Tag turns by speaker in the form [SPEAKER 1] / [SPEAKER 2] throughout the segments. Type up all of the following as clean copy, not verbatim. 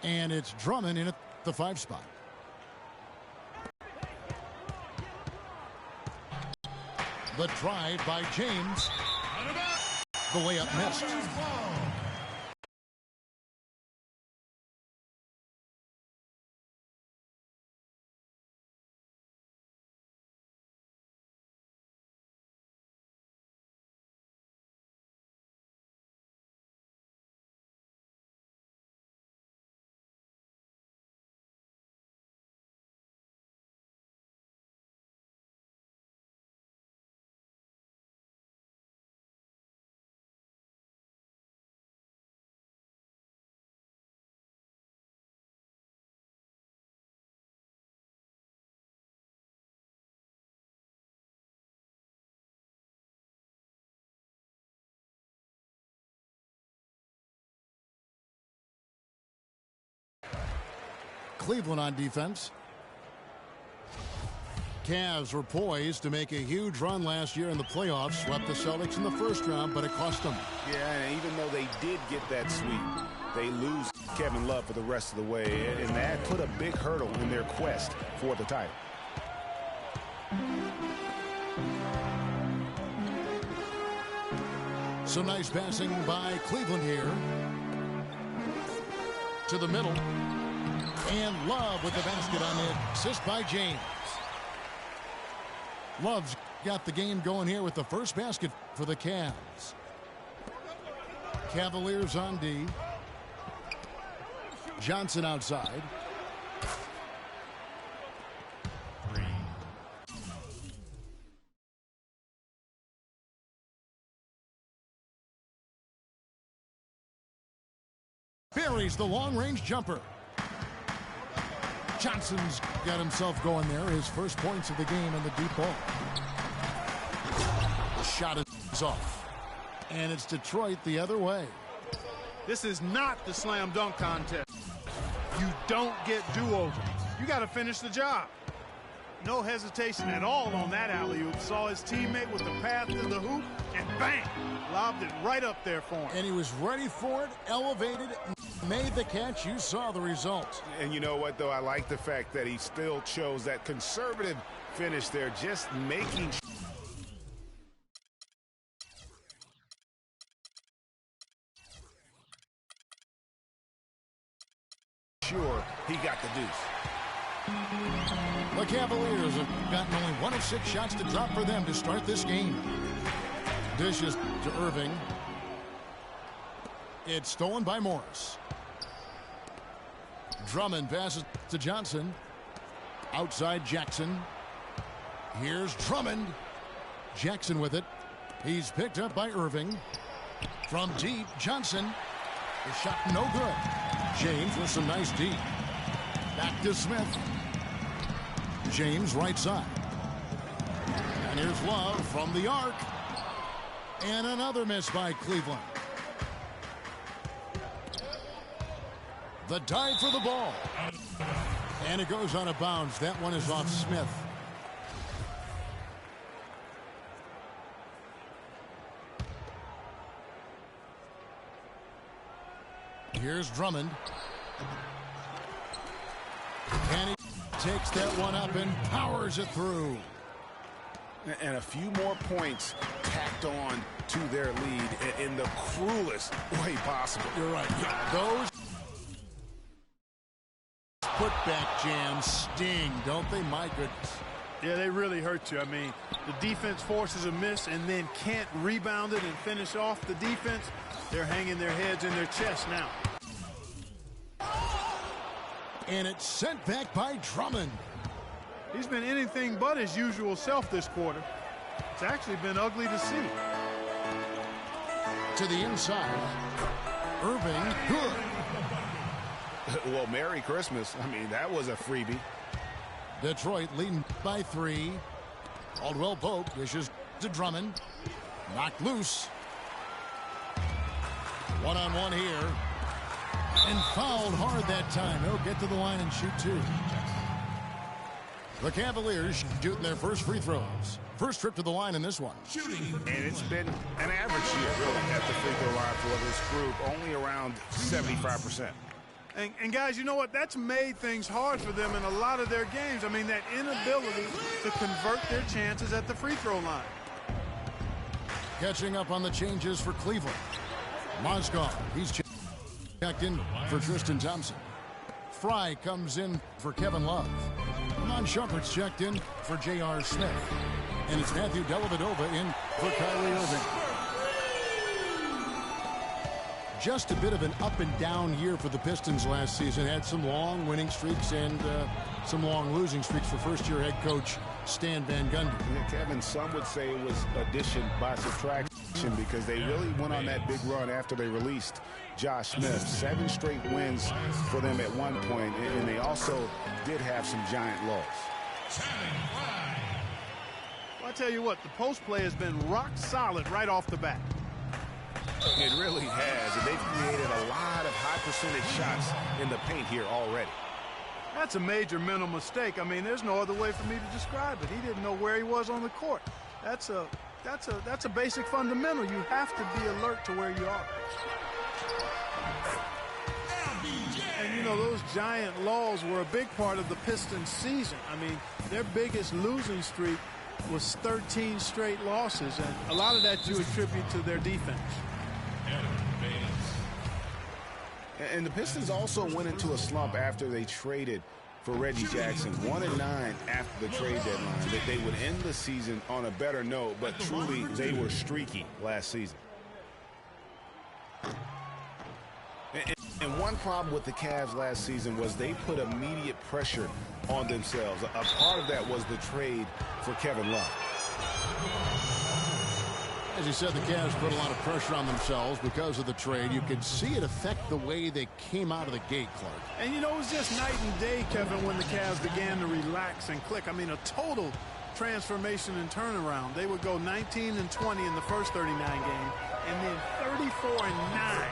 [SPEAKER 1] And it's Drummond in at the 5 spot. The drive by James. The layup missed. Cleveland on defense. Cavs were poised to make a huge run last year in the playoffs. Swept the Celtics in the first round, but it cost them.
[SPEAKER 2] Yeah, and even though they did get that sweep, they lose Kevin Love for the rest of the way, and that put a big hurdle in their quest for the title.
[SPEAKER 1] Some nice passing by Cleveland here. To the middle. And Love with the basket on the assist by James. Love's got the game going here with the first basket for the Cavs. Cavaliers on D. Johnson outside. Buries the long-range jumper. Johnson's got himself going there. His first points of the game on the deep ball. The shot is off. And it's Detroit the other way.
[SPEAKER 3] This is not the slam dunk contest. You don't get do-overs. You got to finish the job. No hesitation at all on that alley-oop. Saw his teammate with the path to the hoop, and bang! Lobbed it right up there for him.
[SPEAKER 1] And he was ready for it, elevated, made the catch. You saw the result.
[SPEAKER 2] And you know what, though? I like the fact that he still chose that conservative finish there, just making sure he got the deuce.
[SPEAKER 1] The Cavaliers have gotten only 1 of 6 shots to drop for them to start this game. Dishes to Irving. It's stolen by Morris. Drummond passes to Johnson. Outside Jackson. Here's Drummond. Jackson with it. He's picked up by Irving. From deep, Johnson. The shot no good. James with some nice deep. Back to Smith. James right side. And here's Love from the arc. And another miss by Cleveland. The dive for the ball. And it goes out of bounds. That one is off Smith. Here's Drummond. And he takes that one up and powers it through.
[SPEAKER 2] And a few more points tacked on to their lead in the cruelest way possible.
[SPEAKER 1] You're right. Those putback jams sting, don't they? My goodness.
[SPEAKER 3] Yeah, they really hurt you. I mean, the defense forces a miss and then can't rebound it and finish off the defense. They're hanging their heads in their chest now.
[SPEAKER 1] And it's sent back by Drummond.
[SPEAKER 3] He's been anything but his usual self this quarter. It's actually been ugly to see.
[SPEAKER 1] To the inside. Irving, good.
[SPEAKER 2] Well, Merry Christmas. I mean, that was a freebie.
[SPEAKER 1] Detroit leading by 3. Caldwell Pope dishes to Drummond. Knocked loose. One-on-one here. And fouled hard that time. He'll get to the line and shoot 2. The Cavaliers shooting their first free throws. First trip to the line in this one.
[SPEAKER 2] And it's been an average year, really, at the free throw line for this group. Only around 75%.
[SPEAKER 3] And guys, you know what? That's made things hard for them in a lot of their games. I mean, that inability to convert their chances at the free throw line.
[SPEAKER 1] Catching up on the changes for Cleveland. Mozgov, he's checked in for Tristan Thompson. Fry comes in for Kevin Love. Amon Shumpert's checked in for J.R. Smith. And it's Matthew Dellavedova in for Kyrie Irving. Just a bit of an up and down year for the Pistons last season. Had some long winning streaks and some long losing streaks for first-year head coach Stan Van Gundy.
[SPEAKER 2] Yeah, Kevin, some would say it was addition by subtraction because they really went on that big run after they released Josh Smith. 7 straight wins for them at one point, and they also did have some giant lows.
[SPEAKER 3] Well, I tell you what, the post play has been rock solid right off the bat.
[SPEAKER 2] It really has, and they've created a lot of high percentage shots in the paint here already.
[SPEAKER 3] That's a major mental mistake. I mean, there's no other way for me to describe it. He didn't know where he was on the court. That's a basic fundamental. You have to be alert to where you are. And you know, those giant lulls were a big part of the Pistons season. I mean, their biggest losing streak was 13 straight losses, and a lot of that you attribute to their defense.
[SPEAKER 2] And the Pistons also went into a slump after they traded for Reggie Jackson. 1-9 after the trade deadline. That they would end the season on a better note, but truly they were streaky last season. And one problem with the Cavs last season was they put immediate pressure on themselves. A part of that was the trade for Kevin Love.
[SPEAKER 1] As you said, the Cavs put a lot of pressure on themselves because of the trade. You could see it affect the way they came out of the gate, Clark.
[SPEAKER 3] And, you know, it was just night and day, Kevin, when the Cavs began to relax and click. I mean, a total transformation and turnaround. They would go 19-20 in the first 39 games, and then 34-9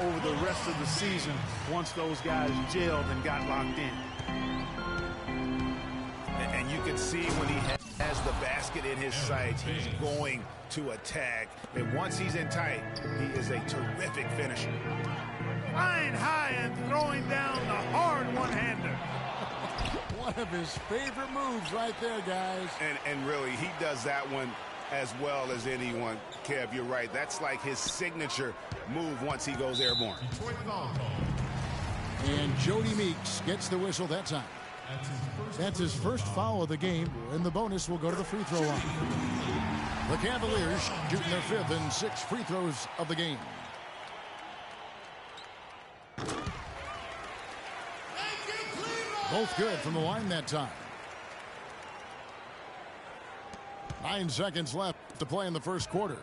[SPEAKER 3] over the rest of the season once those guys gelled and got locked in.
[SPEAKER 2] And you can see when he has the basket in his sights, he's going to attack. And once he's in tight, he is a terrific finisher.
[SPEAKER 3] Flying high and throwing down the hard one-hander.
[SPEAKER 1] One of his favorite moves right there, guys.
[SPEAKER 2] And really, he does that one as well as anyone. Kev, you're right. That's like his signature move once he goes airborne.
[SPEAKER 1] And Jody Meeks gets the whistle that time. That's his first foul of the game, and the bonus will go to the free throw line. The Cavaliers shooting their 5th and 6th free throws of the game. Both good from the line that time. 9 seconds left to play in the first quarter.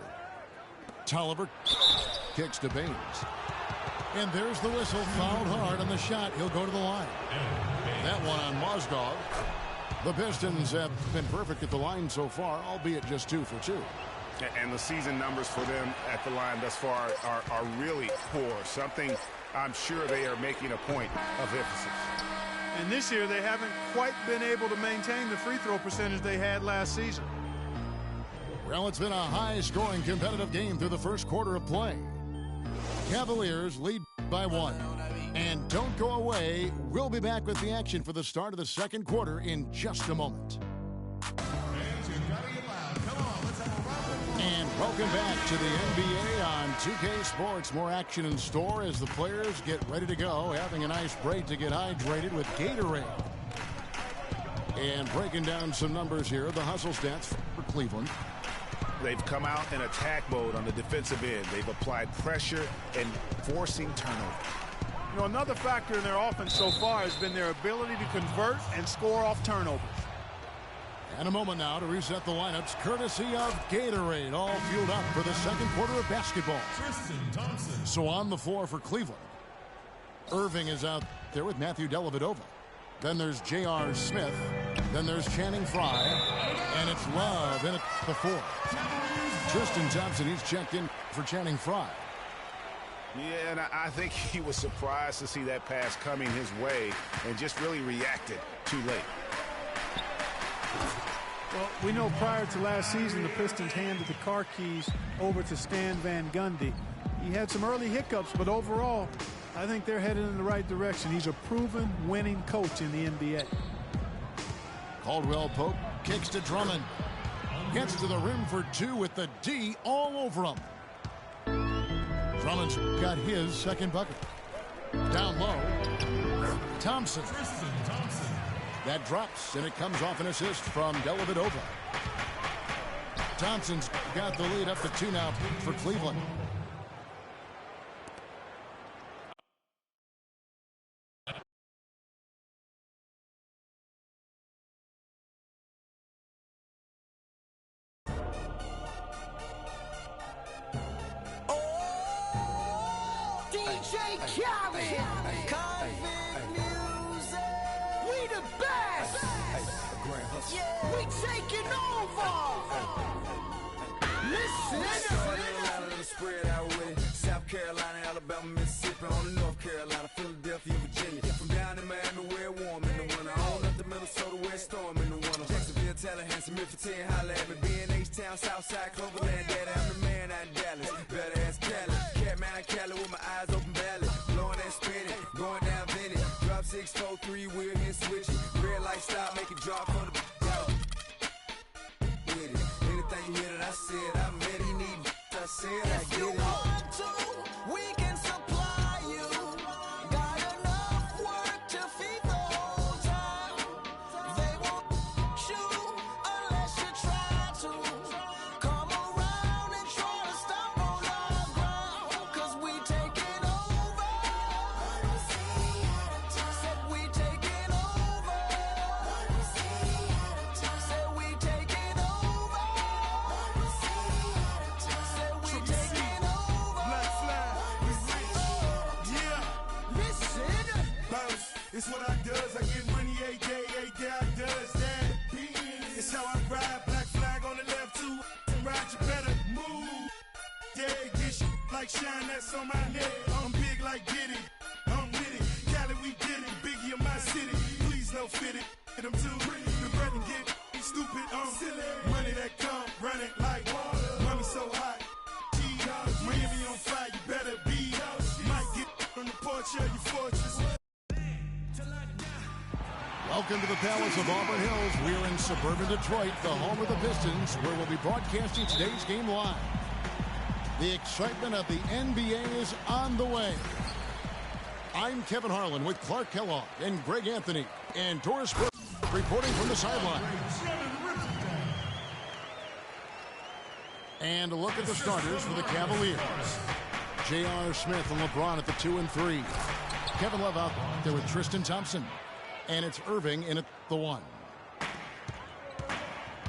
[SPEAKER 1] Tolliver kicks to Baines. And there's the whistle. Fouled hard on the shot. He'll go to the line. That one on Mozgov. The Pistons have been perfect at the line so far, albeit just 2 for 2.
[SPEAKER 2] And the season numbers for them at the line thus far are really poor. Something I'm sure they are making a point of emphasis.
[SPEAKER 3] And this year they haven't quite been able to maintain the free throw percentage they had last season.
[SPEAKER 1] Well, it's been a high-scoring competitive game through the first quarter of play. Cavaliers lead by 1. And don't go away. We'll be back with the action for the start of the second quarter in just a moment. And welcome back to the NBA on 2K Sports. More action in store as the players get ready to go, having a nice break to get hydrated with Gatorade. And breaking down some numbers here, the hustle stats for Cleveland.
[SPEAKER 2] They've come out in attack mode on the defensive end. They've applied pressure and forcing turnover.
[SPEAKER 3] You know, another factor in their offense so far has been their ability to convert and score off turnovers.
[SPEAKER 1] And a moment now to reset the lineups, courtesy of Gatorade, all fueled up for the second quarter of basketball.
[SPEAKER 4] Tristan Thompson.
[SPEAKER 1] So on the floor for Cleveland, Irving is out there with Matthew Dellavedova. Then there's J.R. Smith. Then there's Channing Frye. And it's Love in at the 4. Tristan Thompson, he's checked in for Channing Frye.
[SPEAKER 2] Yeah, and I think he was surprised to see that pass coming his way and just really reacted too late.
[SPEAKER 3] Well, we know prior to last season, the Pistons handed the car keys over to Stan Van Gundy. He had some early hiccups, but overall, I think they're headed in the right direction. He's a proven winning coach in the NBA.
[SPEAKER 1] Caldwell Pope kicks to Drummond. Gets to the rim for two with the D all over him. Drummond's got his second bucket. Down low. Thompson. That drops, and it comes off an assist from Dellavedova. Thompson's got the lead up to 2 now for Cleveland.
[SPEAKER 4] We the best. We taking over. Listen. Spread out with it. South Carolina, Alabama, Mississippi, on the North Carolina, Philadelphia, Virginia. From down in Miami, where warm in the winter. On up to Minnesota, where storm in the winter. Jacksonville, Tallahassee, Memphis, 10, holla at me. B&H-Town, Southside, Cloverland, Daddy, I'm the man out in Dallas. Better ask Cali. Catman out Cali with my eyes open valley. Blowing and spinning, going down Vinny. Drop 6, 4, 3, wheel here switching. Red light stop, make it drop for the with it. Anything you hear that I said, I meant it. Need I said, I get it. If you want to, we can supply you. Got enough work to feed the whole town. They won't shoot unless you try to. Come around and try to stop on our ground. Cause we taking over. Said we taking over. Said we taking over. Said we taking over.
[SPEAKER 5] Black flag, we rich. Yeah,
[SPEAKER 4] Listen.
[SPEAKER 5] bounce. It's what I does. I get money every day I does that. It's how I ride. Black flag on the left too. Ride, you better move. Yeah, get shit like shine that's on my neck. I'm big like Diddy. I'm with it. Cali, we did it. Biggie in my city. Please no fit it. Hit them too. The bread and get stupid. Silly. Money that come running like water. Money so hot. Miami on fire, you better be. Might get on the porch of your fortress.
[SPEAKER 1] Welcome to the Palace of Auburn Hills. We're in suburban Detroit, the home of the Pistons, where we'll be broadcasting today's game live. The excitement of the NBA is on the way. I'm Kevin Harlan with Clark Kellogg and Greg Anthony and Doris Burke reporting from the sideline. And a look at the starters for the Cavaliers. J.R. Smith and LeBron at the 2 and 3. Kevin Love out there with Tristan Thompson. And it's Irving in at the 1.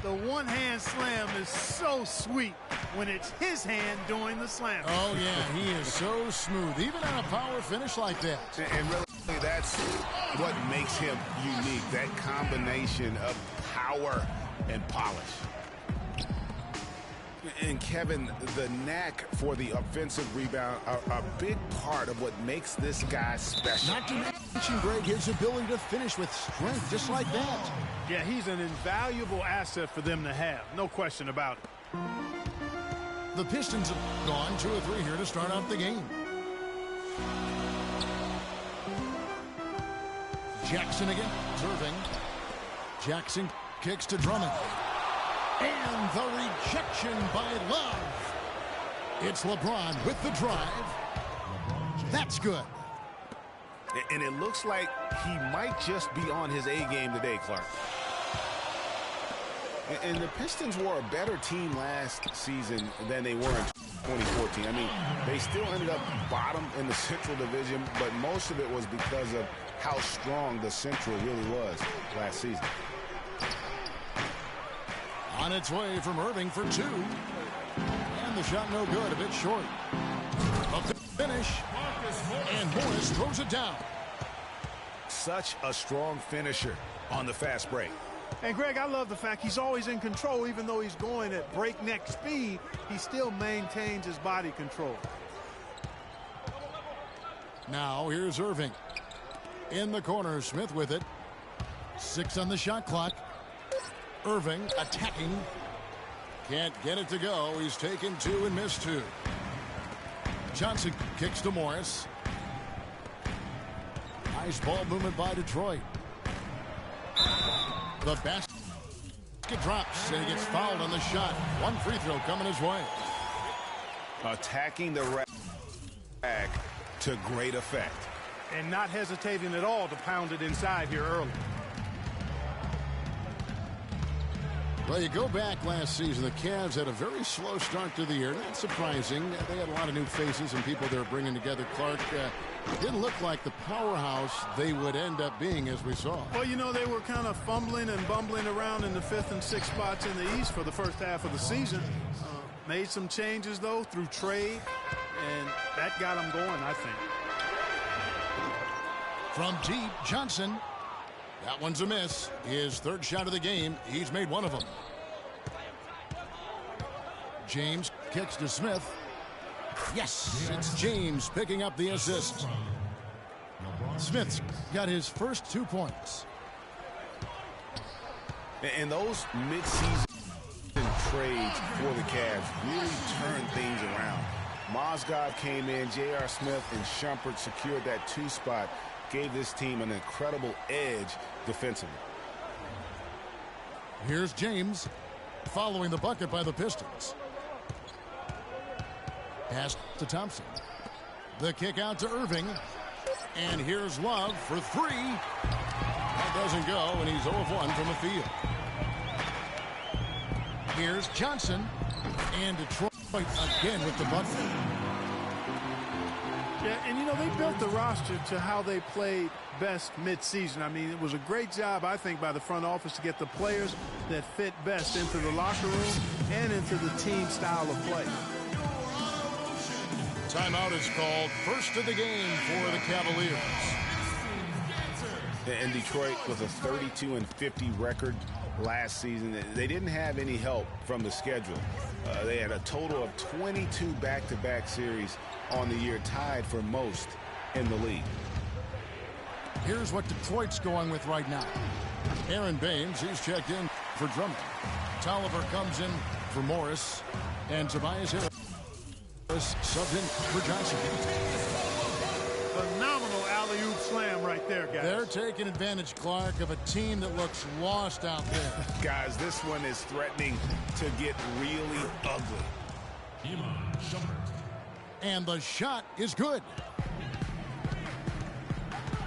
[SPEAKER 3] The one-hand slam is so sweet when it's his hand doing the slam.
[SPEAKER 1] Oh, yeah, he is so smooth, even on a power finish like that.
[SPEAKER 2] And really, that's what makes him unique, that combination of power and polish. And Kevin, the knack for the offensive rebound are a big part of what makes this guy special.
[SPEAKER 1] Not to mention, Greg, his ability to finish with strength just like that.
[SPEAKER 3] Yeah, he's an invaluable asset for them to have. No question about it.
[SPEAKER 1] The Pistons have gone 2 or 3 here to start out the game. Jackson again. Irving. Jackson kicks to Drummond. And the rejection by Love. It's LeBron with the drive. That's good.
[SPEAKER 2] And it looks like he might just be on his A game today, Clark. And the Pistons were a better team last season than they were in 2014. I mean, they still ended up bottom in the Central Division, but most of it was because of how strong the Central really was last season.
[SPEAKER 1] On its way from Irving for 2. And the shot no good, a bit short. A finish. And Morris throws it down.
[SPEAKER 2] Such a strong finisher on the fast break.
[SPEAKER 3] And, Greg, I love the fact he's always in control. Even though he's going at breakneck speed, he still maintains his body control.
[SPEAKER 1] Now here's Irving. In the corner, Smith with it. 6 on the shot clock. Irving attacking. Can't get it to go. He's taken 2 and missed 2. Johnson kicks to Morris. Nice ball movement by Detroit. The basket drops, and he gets fouled on the shot. One free throw coming his way.
[SPEAKER 2] Attacking the rack to great effect.
[SPEAKER 3] And not hesitating at all to pound it inside here early.
[SPEAKER 1] Well, you go back last season, the Cavs had a very slow start to the year. Not surprising. They had a lot of new faces and people they were bringing together. Clark, didn't look like the powerhouse they would end up being, as we saw.
[SPEAKER 3] Well, you know, they were kind of fumbling and bumbling around in the 5th and 6th spots in the East for the first half of the season. Made some changes, though, through trade, and that got them going, I think.
[SPEAKER 1] From deep, Johnson. That one's a miss. His third shot of the game. He's made one of them. James kicks to Smith. Yes, it's James picking up the assist. Smith's got his first 2 points.
[SPEAKER 2] And those midseason trades for the Cavs really turned things around. Mozgov came in, J.R. Smith and Shumpert secured that 2 spot. Gave this team an incredible edge defensively.
[SPEAKER 1] Here's James following the bucket by the Pistons. Pass to Thompson. The kick out to Irving. And here's Love for 3. That doesn't go, and he's 0 of 1 from the field. Here's Johnson. And Detroit again with the bucket.
[SPEAKER 3] Yeah, and you know, they built the roster to how they played best midseason. I mean, it was a great job, I think, by the front office to get the players that fit best into the locker room and into the team style of play.
[SPEAKER 1] Timeout is called. First of the game for the Cavaliers.
[SPEAKER 2] And Detroit with a 32-50 record last season. They didn't have any help from the schedule. They had a total of 22 back-to-back series on the year, tied for most in the league.
[SPEAKER 1] Here's what Detroit's going with right now. Aaron Baines, he's checked in for Drummond. Tolliver comes in for Morris. And Tobias Harris subbed in for Johnson.
[SPEAKER 3] Phenomenal alley-oop slam right there, guys.
[SPEAKER 1] They're taking advantage, Clark, of a team that looks lost out there.
[SPEAKER 2] Guys, this one is threatening to get really ugly.
[SPEAKER 1] And the shot is good.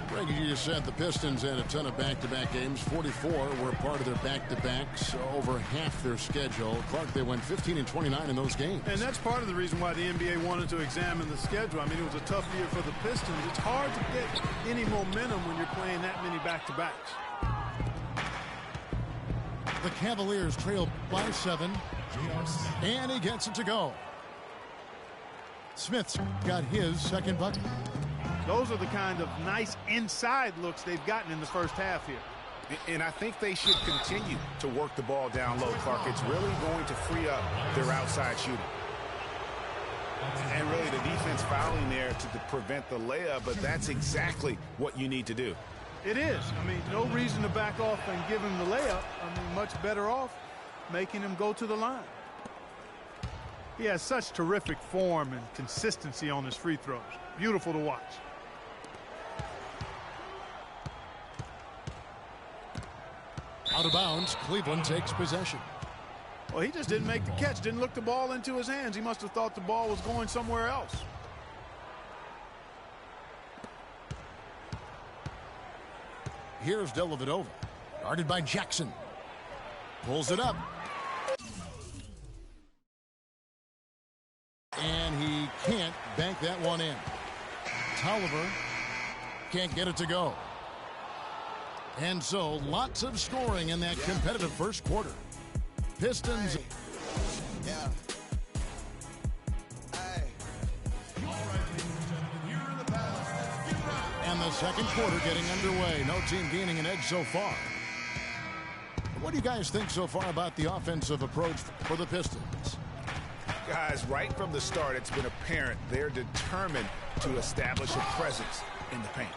[SPEAKER 1] Greg, you just said the Pistons had a ton of back-to-back games. 44 were part of their back-to-backs, over half their schedule. Clark, they went 15 and 29 in those games.
[SPEAKER 3] And that's part of the reason why the NBA wanted to examine the schedule. I mean, it was a tough year for the Pistons. It's hard to get any momentum when you're playing that many back-to-backs.
[SPEAKER 1] The Cavaliers trail by 7, and he gets it to go. Smith's got his second bucket.
[SPEAKER 3] Those are the kind of nice inside looks they've gotten in the first half here.
[SPEAKER 2] And I think they should continue to work the ball down low, Clark. It's really going to free up their outside shooting. And really the defense fouling there to prevent the layup, but that's exactly what you need to do.
[SPEAKER 3] It is. I mean, no reason to back off and give him the layup. I mean, much better off making him go to the line. He has such terrific form and consistency on his free throws. Beautiful to watch.
[SPEAKER 1] Out of bounds, Cleveland takes possession.
[SPEAKER 3] Well, he just didn't make the catch, didn't look the ball into his hands. He must have thought the ball was going somewhere else.
[SPEAKER 1] Here's Dellavedova, guarded by Jackson. Pulls it up. And he can't bank that one in. Tolliver can't get it to go. And so lots of scoring in that competitive first quarter. Pistons. And the second quarter getting underway. No team gaining an edge so far. What do you guys think so far about the offensive approach for the Pistons?
[SPEAKER 2] Guys, right from the start, it's been apparent they're determined to establish a presence in the paint.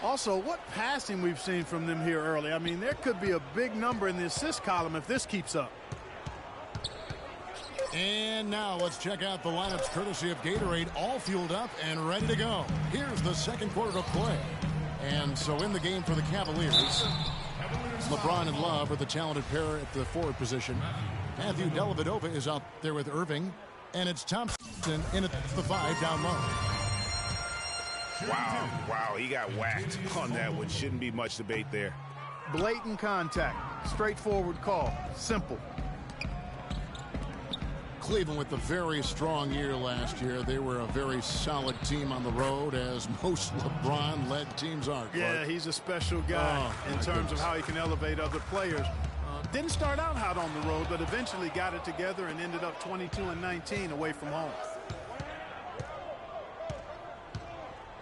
[SPEAKER 3] Also, what passing we've seen from them here early. I mean, there could be a big number in the assist column if this keeps up.
[SPEAKER 1] And now let's check out the lineups courtesy of Gatorade, all fueled up and ready to go. Here's the second quarter of play. And so in the game for the Cavaliers, LeBron and Love are the talented pair at the forward position. Matthew Dellavedova is out there with Irving, and it's Thompson in at the 5 down low.
[SPEAKER 2] Wow, he got whacked on that one. Shouldn't be much debate there.
[SPEAKER 3] Blatant contact, straightforward call, simple.
[SPEAKER 1] Cleveland with a very strong year last year. They were a very solid team on the road, as most LeBron-led teams are.
[SPEAKER 3] Yeah, he's a special guy in terms of how he can elevate other players. Didn't start out hot on the road, but eventually got it together and ended up 22-19 away from home.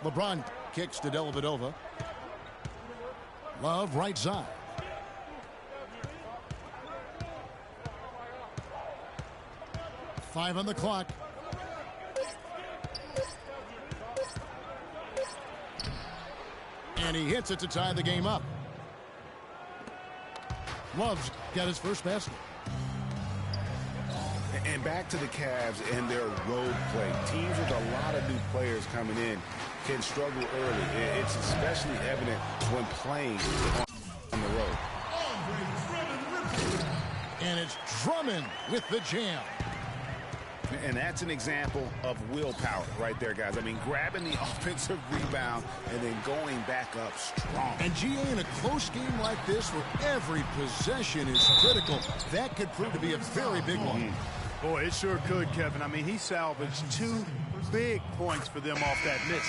[SPEAKER 1] LeBron kicks to Dellavedova. Love right side. Five on the clock. And he hits it to tie the game up. Love's got his first basket.
[SPEAKER 2] And back to the Cavs and their road play. Teams with a lot of new players coming in can struggle early. It's especially evident when playing on the road.
[SPEAKER 1] And it's Drummond with the jam.
[SPEAKER 2] And that's an example of willpower right there, guys. I mean, grabbing the offensive rebound and then going back up strong.
[SPEAKER 1] And GA, in a close game like this where every possession is critical, that could prove to be a very big one.
[SPEAKER 3] Boy, it sure could, Kevin. I mean, he salvaged 2 big points for them off that miss.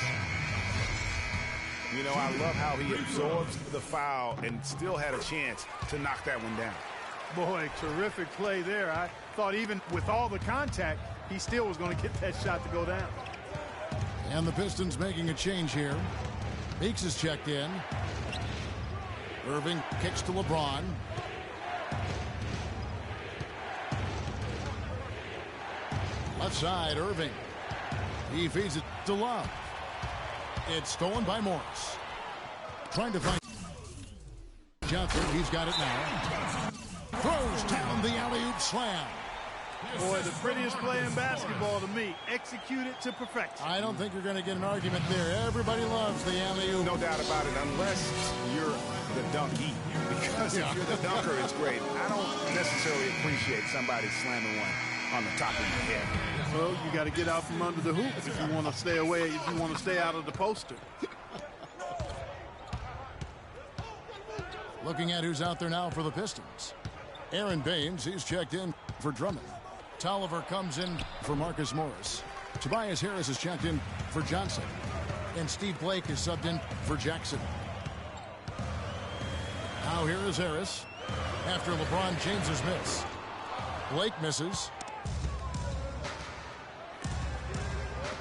[SPEAKER 2] You know, I love how he absorbs the foul and still had a chance to knock that one down.
[SPEAKER 3] Boy, terrific play there. I thought even with all the contact, he still was going to get that shot to go down.
[SPEAKER 1] And the Pistons making a change here. Meeks is checked in. Irving kicks to LeBron. Left side, Irving. He feeds it to Love. It's stolen by Morris. Trying to find Johnson. He's got it now. Throws down the alley-oop slam.
[SPEAKER 3] Boy, the prettiest play in basketball to me. Execute it to perfection.
[SPEAKER 1] I don't think you're going to get an argument there. Everybody loves the alley-oop.
[SPEAKER 2] No doubt about it, unless you're the donkey. Because if you're the dunker, it's great. I don't necessarily appreciate somebody slamming one on the top of your head.
[SPEAKER 3] Well, you got to get out from under the hoop if you want to stay away, if you want to stay out of the poster.
[SPEAKER 1] Looking at who's out there now for the Pistons. Aaron Baines, he's checked in for Drummond. Tolliver comes in for Marcus Morris. Tobias Harris is checked in for Johnson. And Steve Blake is subbed in for Jackson. Now here is Harris after LeBron James's miss. Blake misses.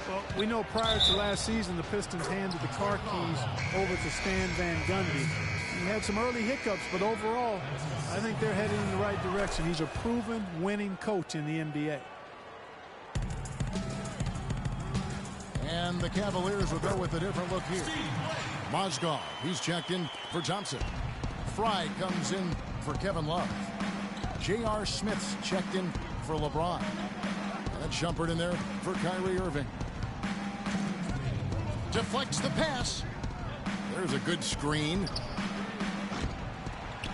[SPEAKER 3] Well, we know prior to last season, the Pistons handed the car keys over to Stan Van Gundy. He had some early hiccups, but overall, I think they're heading in the right direction. He's a proven winning coach in the NBA.
[SPEAKER 1] And the Cavaliers will go with a different look here. Mozgov, he's checked in for Thompson. Fry comes in for Kevin Love. J.R. Smith's checked in for LeBron. And Shumpert in there for Kyrie Irving. Deflects the pass. There's a good screen.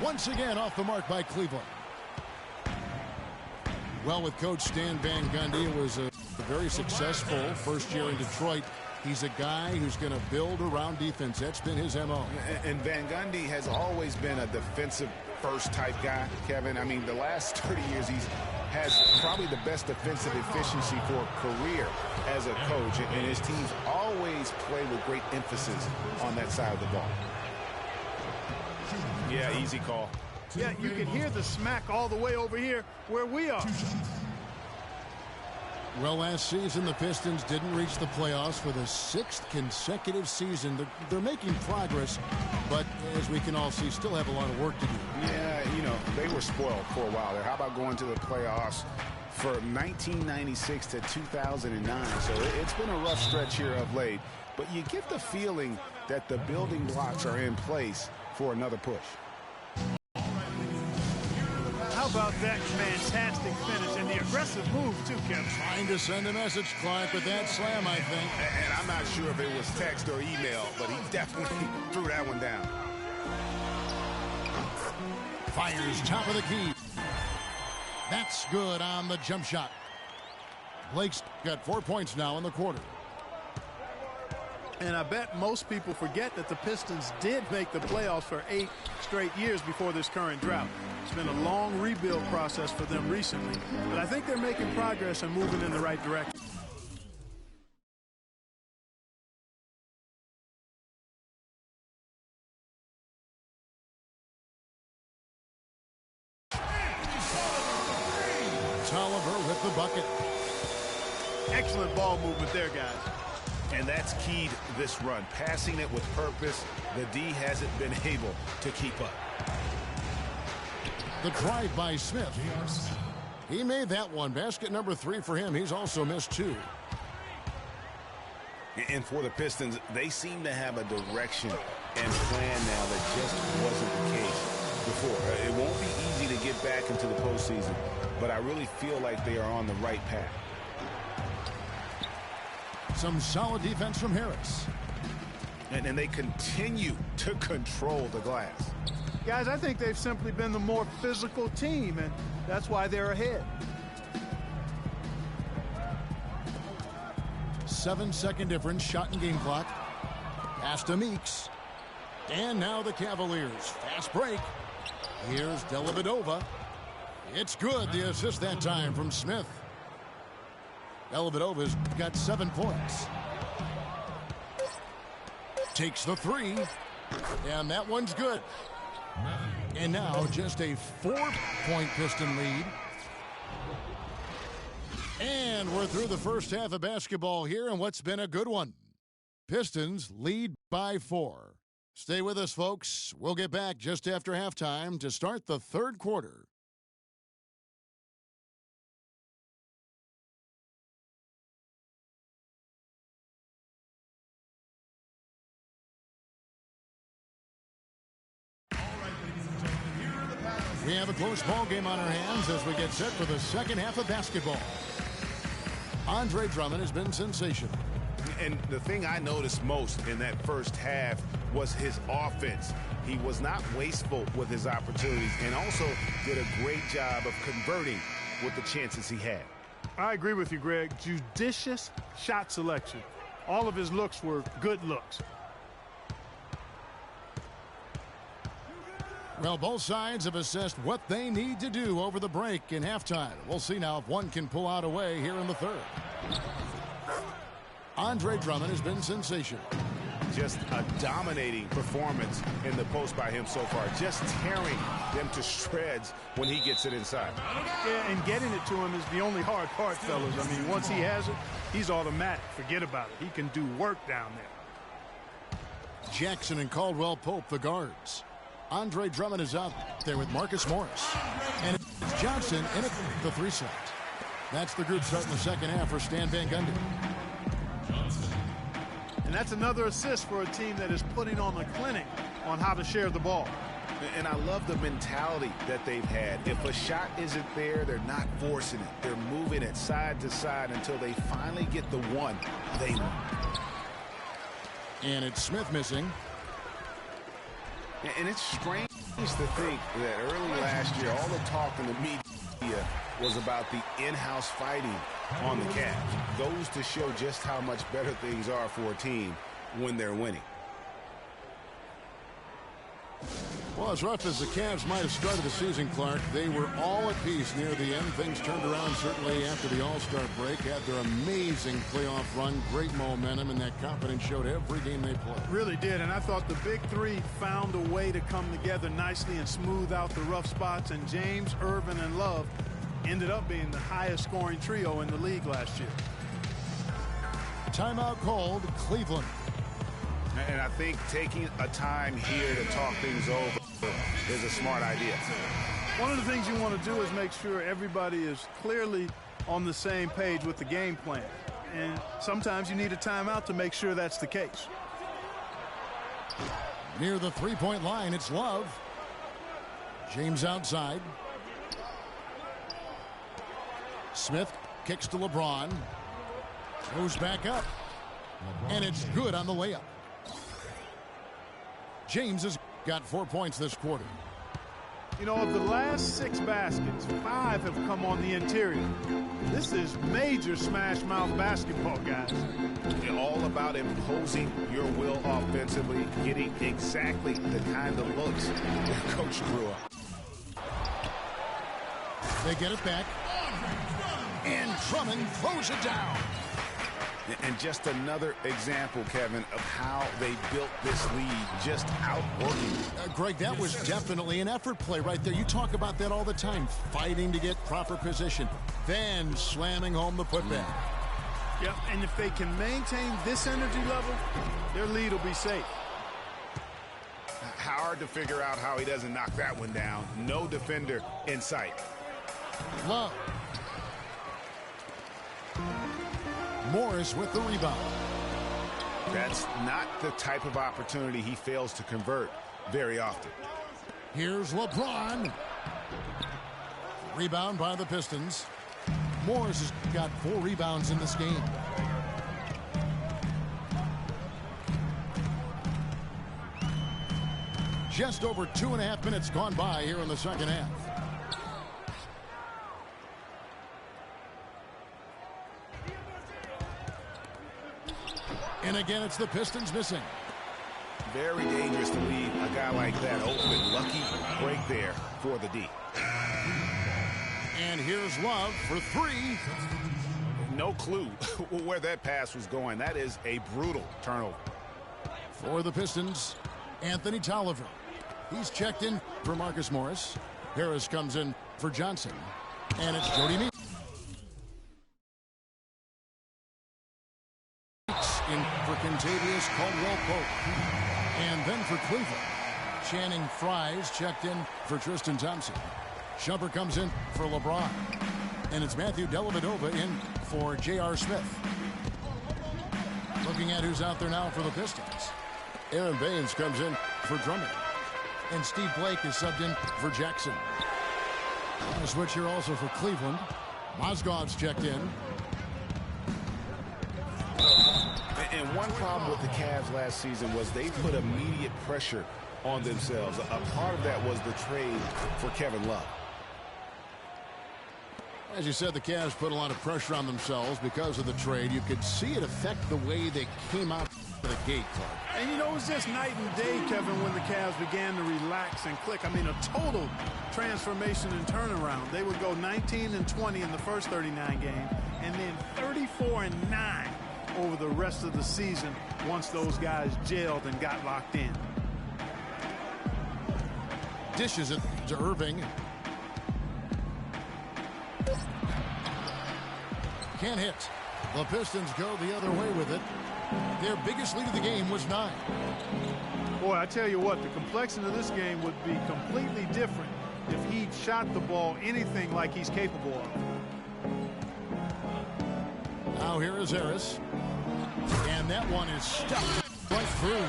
[SPEAKER 1] Once again off the mark by Cleveland. Well, with Coach Stan Van Gundy, it was a very successful first year in Detroit. He's a guy who's going to build around defense. That's been his MO.
[SPEAKER 2] And Van Gundy has always been a defensive first type guy, Kevin. I mean, the last 30 years he's has probably the best defensive efficiency for a career as a coach. And his teams always play with great emphasis on that side of the ball. Yeah, easy call.
[SPEAKER 3] Yeah, you can hear the smack all the way over here where we are.
[SPEAKER 1] Well, last season, the Pistons didn't reach the playoffs for the 6th consecutive season. They're making progress, but as we can all see, still have a lot of work to do.
[SPEAKER 2] Yeah, you know, they were spoiled for a while there. How about going to the playoffs for 1996 to 2009? So it's been a rough stretch here of late, but you get the feeling that the building blocks are in place for another push.
[SPEAKER 3] How about that fantastic finish and the aggressive move, too, Kevin?
[SPEAKER 1] Trying to send a message, Clark, with that slam, I think.
[SPEAKER 2] And I'm not sure if it was text or email, but he definitely threw that one down.
[SPEAKER 1] Fires top of the key. That's good on the jump shot. Blake's got 4 points now in the quarter.
[SPEAKER 3] And I bet most people forget that the Pistons did make the playoffs for 8 straight years before this current drought. It's been a long rebuild process for them recently, but I think they're making progress and moving in the right direction.
[SPEAKER 1] Tolliver with the bucket.
[SPEAKER 3] Excellent ball movement there, guys.
[SPEAKER 2] And that's keyed this run. Passing it with purpose. The D hasn't been able to keep up.
[SPEAKER 1] The drive by Smith. He made that one. Basket number 3 for him. He's also missed 2.
[SPEAKER 2] And for the Pistons, they seem to have a direction and plan now that just wasn't the case before. It won't be easy to get back into the postseason, but I really feel like they are on the right path.
[SPEAKER 1] Some solid defense from Harris.
[SPEAKER 2] And they continue to control the glass.
[SPEAKER 3] Guys, I think they've simply been the more physical team, and that's why they're ahead.
[SPEAKER 1] 7-second difference, shot and game clock. Pass to Meeks. And now the Cavaliers. Fast break. Here's Dellavedova. It's good. The assist that time from Smith. Dellavedova's got 7 points. Takes the 3. And that one's good. And now just a 4-point Piston lead. And we're through the first half of basketball here, and what's been a good one. Pistons lead by 4. Stay with us, folks. We'll get back just after halftime to start the third quarter. We have a close ball game on our hands as we get set for the second half of basketball. Andre Drummond has been sensational.
[SPEAKER 2] And the thing I noticed most in that first half was his offense. He was not wasteful with his opportunities and also did a great job of converting with the chances he had.
[SPEAKER 3] I agree with you, Greg. Judicious shot selection. All of his looks were good looks.
[SPEAKER 1] Well, both sides have assessed what they need to do over the break in halftime. We'll see now if one can pull out a way here in the third. Andre Drummond has been sensational.
[SPEAKER 2] Just a dominating performance in the post by him so far. Just tearing them to shreds when he gets it inside.
[SPEAKER 3] Yeah, and getting it to him is the only hard part, fellas. I mean, once he has it, he's automatic. Forget about it. He can do work down there.
[SPEAKER 1] Jackson and Caldwell Pope, the guards. Andre Drummond is out there with Marcus Morris. And it's Johnson in at the 3 slot. That's the group starting the second half for Stan Van Gundy.
[SPEAKER 3] And that's another assist for a team that is putting on a clinic on how to share the ball.
[SPEAKER 2] And I love the mentality that they've had. If a shot isn't there, they're not forcing it. They're moving it side to side until they finally get the one they want.
[SPEAKER 1] And it's Smith missing.
[SPEAKER 2] And it's strange to think that early last year, all the talk in the media was about the in-house fighting on the Cavs. Goes to show just how much better things are for a team when they're winning.
[SPEAKER 1] Well, as rough as the Cavs might have started the season, Clark, they were all at peace near the end. Things turned around certainly after the All-Star break. Had their amazing playoff run, great momentum, and that confidence showed every game they played.
[SPEAKER 3] Really did, and I thought the big three found a way to come together nicely and smooth out the rough spots, and James, Irvin, and Love ended up being the highest scoring trio in the league last year.
[SPEAKER 1] Timeout called, Cleveland.
[SPEAKER 2] And I think taking a time here to talk things over is a smart idea.
[SPEAKER 3] One of the things you want to do is make sure everybody is clearly on the same page with the game plan. And sometimes you need a timeout to make sure that's the case.
[SPEAKER 1] Near the three-point line, it's Love. James outside. Smith kicks to LeBron. Goes back up. And it's good on the layup. James has got 4 points this quarter.
[SPEAKER 3] You know, of the last 6 baskets, 5 have come on the interior. This is major smash mouth basketball, guys.
[SPEAKER 2] It's all about imposing your will offensively, getting exactly the kind of looks your coach grew up.
[SPEAKER 1] They get it back. And Drummond throws it down.
[SPEAKER 2] And just another example, Kevin, of how they built this lead, just outworking.
[SPEAKER 1] Greg, that was definitely an effort play right there. You talk about that all the time, fighting to get proper position, then slamming home the putback.
[SPEAKER 3] Yep, and if they can maintain this energy level, their lead will be safe.
[SPEAKER 2] Hard to figure out how he doesn't knock that one down. No defender in sight.
[SPEAKER 1] Love. Morris with the rebound.
[SPEAKER 2] That's not the type of opportunity he fails to convert very often.
[SPEAKER 1] Here's LeBron. Rebound by the Pistons. Morris has got 4 rebounds in this game. Just over 2.5 minutes gone by here in the second half. And again, it's the Pistons missing.
[SPEAKER 2] Very dangerous to leave a guy like that open. Lucky break there for the D.
[SPEAKER 1] And here's Love for 3.
[SPEAKER 2] No clue where that pass was going. That is a brutal turnover.
[SPEAKER 1] For the Pistons, Anthony Tolliver. He's checked in for Marcus Morris. Harris comes in for Johnson. And it's Jody Meeks. In for Kentavious Caldwell-Pope. And then for Cleveland, Channing Frye's checked in for Tristan Thompson. Shumpert comes in for LeBron. And it's Matthew Dellavedova in for J.R. Smith. Looking at who's out there now for the Pistons. Aaron Baines comes in for Drummond. And Steve Blake is subbed in for Jackson. On a switch here also for Cleveland. Mozgov's checked in.
[SPEAKER 2] And one problem with the Cavs last season was they put immediate pressure on themselves. A part of that was the trade for Kevin Love.
[SPEAKER 1] As you said, the Cavs put a lot of pressure on themselves because of the trade. You could see it affect the way they came out of the gate, Clark.
[SPEAKER 3] And you know, it was just night and day, Kevin, when the Cavs began to relax and click. I mean, a total transformation and turnaround. They would go 19-20 in the first 39 games, and then 34-9 over the rest of the season once those guys gelled and got locked in.
[SPEAKER 1] Dishes it to Irving. Can't hit. The Pistons go the other way with it. Their biggest lead of the game was 9.
[SPEAKER 3] Boy, I tell you what, the complexion of this game would be completely different if he shot the ball anything like he's capable of.
[SPEAKER 1] Now here is Harris. And that one is stuck right through.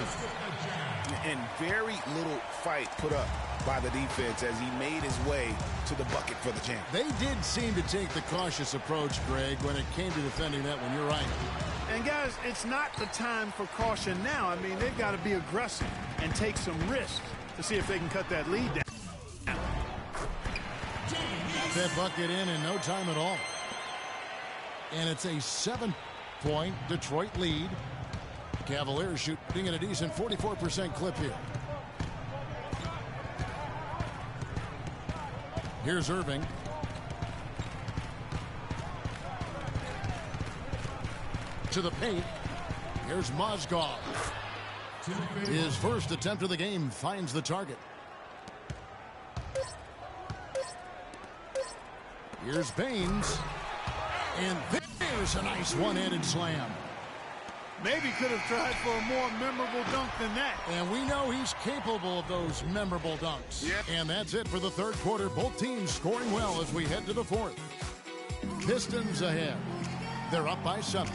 [SPEAKER 2] And very little fight put up by the defense as he made his way to the bucket for the champ.
[SPEAKER 1] They did seem to take the cautious approach, Greg, when it came to defending that one. You're right.
[SPEAKER 3] And guys, it's not the time for caution now. I mean, they've got to be aggressive and take some risks to see if they can cut that lead down.
[SPEAKER 1] That bucket in no time at all. And it's a 7-point Detroit lead. Cavaliers shooting at a decent 44% clip here. Here's Irving. To the paint. Here's Mozgov. His first attempt of the game finds the target. Here's Baines. And there's a nice one-handed slam.
[SPEAKER 3] Maybe could have tried for a more memorable dunk than that.
[SPEAKER 1] And we know he's capable of those memorable dunks.
[SPEAKER 3] Yeah.
[SPEAKER 1] And that's it for the third quarter. Both teams scoring well as we head to the fourth. Pistons ahead. They're up by 7.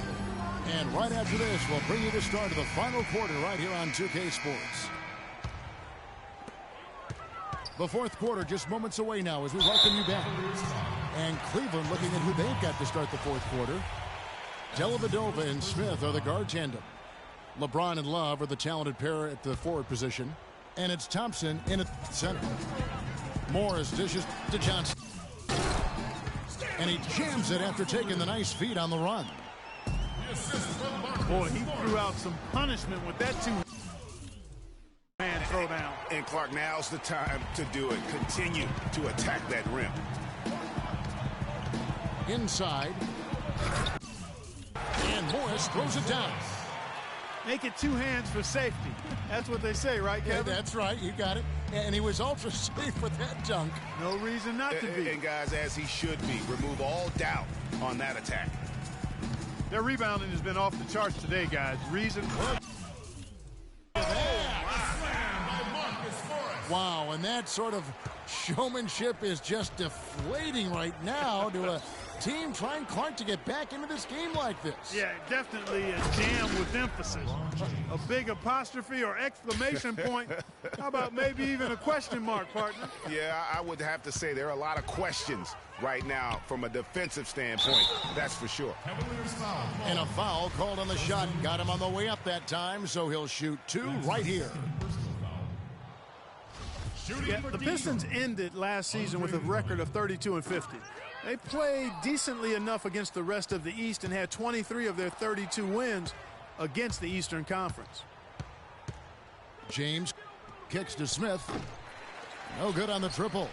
[SPEAKER 1] And right after this, we'll bring you the start of the final quarter right here on 2K Sports. The fourth quarter just moments away now as we welcome you back. And Cleveland looking at who they've got to start the fourth quarter. Dellavedova and Smith are the guard tandem. LeBron and Love are the talented pair at the forward position. And it's Thompson in at center. Morris dishes to Johnson. And he jams it after taking the nice feed on the run.
[SPEAKER 3] Boy, he threw out some punishment with that two-man throwdown.
[SPEAKER 2] And Clark, now's the time to do it. Continue to attack that rim.
[SPEAKER 1] Inside. And Morris throws it down.
[SPEAKER 3] Make it two hands for safety. That's what they say, right, Kevin?
[SPEAKER 1] Yeah, that's right. You got it. And he was ultra safe with that dunk.
[SPEAKER 3] No reason not to be.
[SPEAKER 2] And guys, as he should be, remove all doubt on that attack.
[SPEAKER 3] Their rebounding has been off the charts today, guys. Reason?
[SPEAKER 1] Wow, and that sort of showmanship is just deflating right now to a team trying Clark to get back into this game like this.
[SPEAKER 3] Yeah, definitely a jam with emphasis. A big apostrophe or exclamation point. How about maybe even a question mark, partner?
[SPEAKER 2] Yeah, I would have to say there are a lot of questions right now from a defensive standpoint. That's for sure.
[SPEAKER 1] And a foul called on the shot. Got him on the way up that time, so he'll shoot two right here.
[SPEAKER 3] Yeah, the Pistons ended last season with a record of 32-50. They played decently enough against the rest of the East and had 23 of their 32 wins against the Eastern Conference.
[SPEAKER 1] James kicks to Smith. No good on the triple.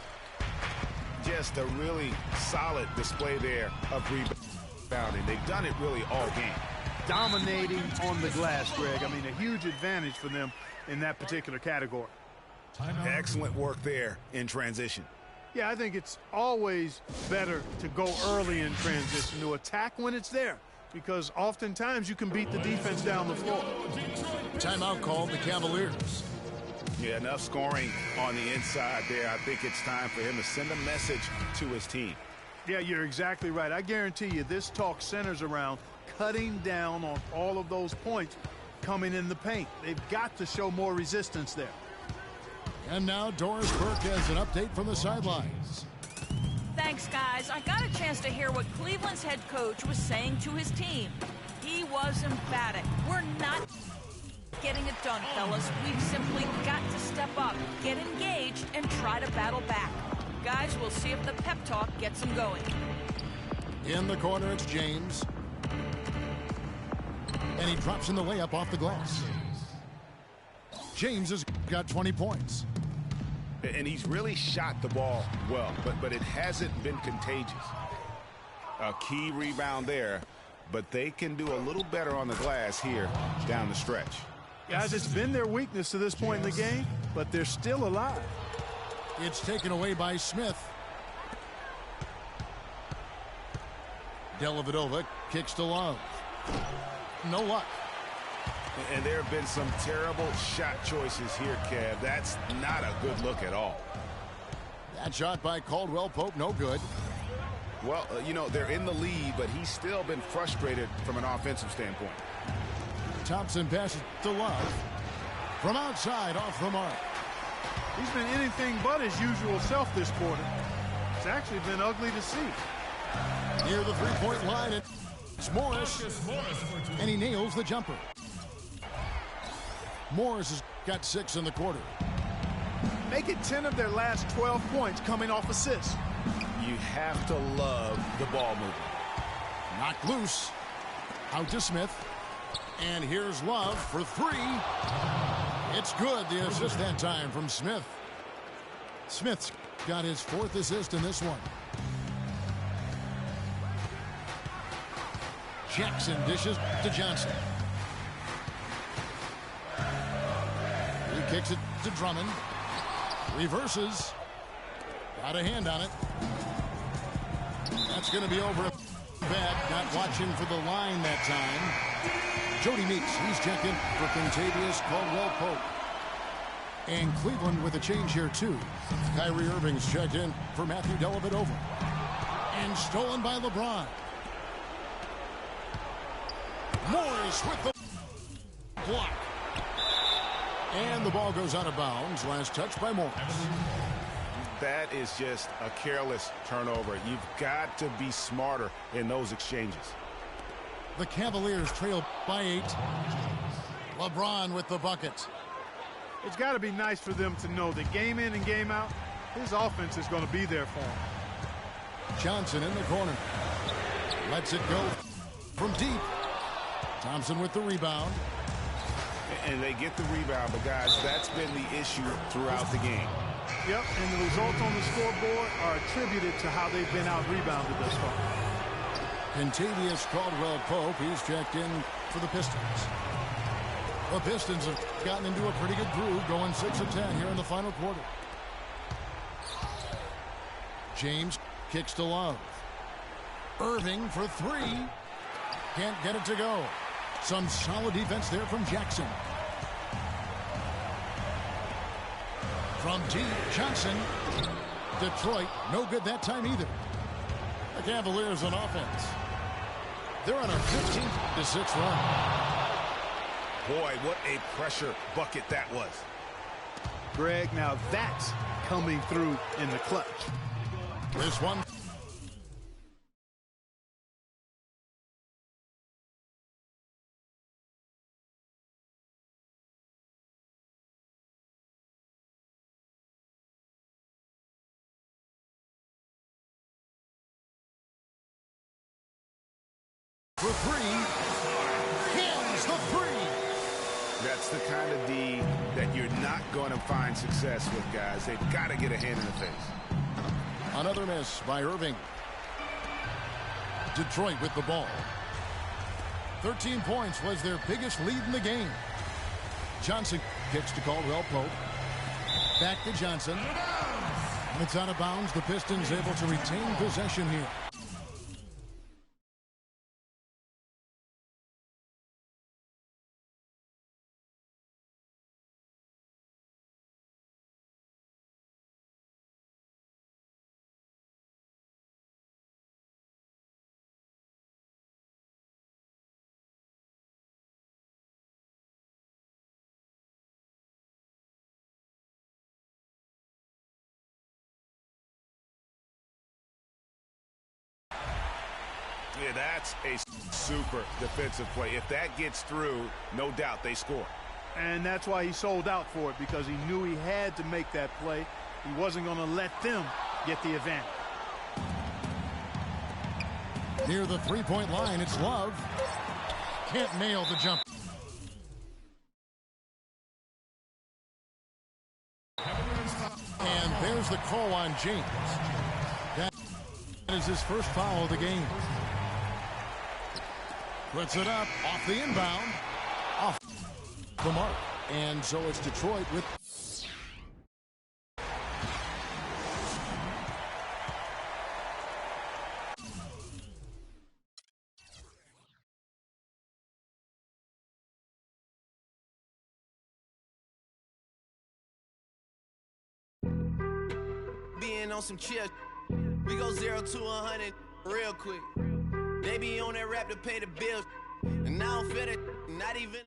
[SPEAKER 2] Just a really solid display there of rebounding. They've done it really all game.
[SPEAKER 3] Dominating on the glass, Greg. I mean, a huge advantage for them in that particular category.
[SPEAKER 2] Excellent work there in transition.
[SPEAKER 3] Yeah, I think it's always better to go early in transition, to attack when it's there, because oftentimes you can beat the defense down the floor.
[SPEAKER 1] Timeout called the Cavaliers.
[SPEAKER 2] Yeah, enough scoring on the inside there. I think it's time for him to send a message to his team.
[SPEAKER 3] Yeah, you're exactly right. I guarantee you this talk centers around cutting down on all of those points coming in the paint. They've got to show more resistance there.
[SPEAKER 1] And now Doris Burke has an update from the sidelines.
[SPEAKER 6] Thanks, guys. I got a chance to hear what Cleveland's head coach was saying to his team. He was emphatic. We're not getting it done, fellas. We've simply got to step up, get engaged, and try to battle back. Guys, we'll see if the pep talk gets them going.
[SPEAKER 1] In the corner, it's James. And he drops in the layup off the glass. James has got 20 points.
[SPEAKER 2] And he's really shot the ball well, but it hasn't been contagious. A key rebound there, but they can do a little better on the glass here down the stretch.
[SPEAKER 3] Guys, it's been their weakness to this point in the game, but they're still alive.
[SPEAKER 1] It's taken away by Smith. Dellavedova kicks to Love. No luck.
[SPEAKER 2] And there have been some terrible shot choices here, Kev. That's not a good look at all.
[SPEAKER 1] That shot by Caldwell Pope, no good.
[SPEAKER 2] Well, you know, they're in the lead, but he's still been frustrated from an offensive standpoint.
[SPEAKER 1] Thompson passes to Love. From outside, off the mark.
[SPEAKER 3] He's been anything but his usual self this quarter. It's actually been ugly to see.
[SPEAKER 1] Near the three-point line, it's Morris. And he nails the jumper. Morris has got 6 in the quarter.
[SPEAKER 3] Make it 10 of their last 12 points coming off assists.
[SPEAKER 2] You have to love the ball movement.
[SPEAKER 1] Knocked loose. Out to Smith. And here's Love for 3. It's good. The assist that time from Smith. Smith's got his 4th assist in this one. Jackson dishes to Johnson. He kicks it to Drummond. Reverses. Got a hand on it. That's going to be over. Bad. Not watching for the line that time. Jody Meeks, he's checked in for Contavious Caldwell-Pope. And Cleveland with a change here, too. Kyrie Irving's checked in for Matthew Dellavedova. And stolen by LeBron. Morris with the block. And the ball goes out of bounds. Last touch by Morris.
[SPEAKER 2] That is just a careless turnover. You've got to be smarter in those exchanges.
[SPEAKER 1] The Cavaliers trail by 8. LeBron with the bucket.
[SPEAKER 3] It's got to be nice for them to know that game in and game out, his offense is going to be there for him.
[SPEAKER 1] Johnson in the corner. Lets it go from deep. Thompson with the rebound.
[SPEAKER 2] And they get the rebound, but guys, that's been the issue throughout the game.
[SPEAKER 3] Yep, and the results on the scoreboard are attributed to how they've been out-rebounded thus far.
[SPEAKER 1] Kentavious Caldwell-Pope, he's checked in for the Pistons. The Pistons have gotten into a pretty good groove, going 6 of 10 here in the final quarter. James kicks to Love. Irving for 3. Can't get it to go. Some solid defense there from Jackson. From deep, Johnson. Detroit, no good that time either. The Cavaliers on offense. They're on a 15-6 run.
[SPEAKER 2] Boy, what a pressure bucket that was.
[SPEAKER 3] Greg, now that's coming through in the clutch.
[SPEAKER 1] This one. For 3. Hands the 3.
[SPEAKER 2] That's the kind of D that you're not going to find success with, guys. They've got to get a hand in the face.
[SPEAKER 1] Another miss by Irving. Detroit with the ball. 13 points was their biggest lead in the game. Johnson kicks to Caldwell-Pope. Back to Johnson. And it's out of bounds. The Pistons able to retain possession here.
[SPEAKER 2] Yeah, that's a super defensive play. If that gets through, no doubt they score.
[SPEAKER 3] And that's why he sold out for it, because he knew he had to make that play. He wasn't going to let them get the advantage.
[SPEAKER 1] Near the three-point line, it's Love. Can't nail the jump. And there's the call on James. That is his first foul of the game. Puts it up off the inbound. Off the mark. And so it's Detroit with...
[SPEAKER 7] Being on some chill, we go 0 to 100 real quick. They be on that rap to pay the bills, and I don't feel it, not even.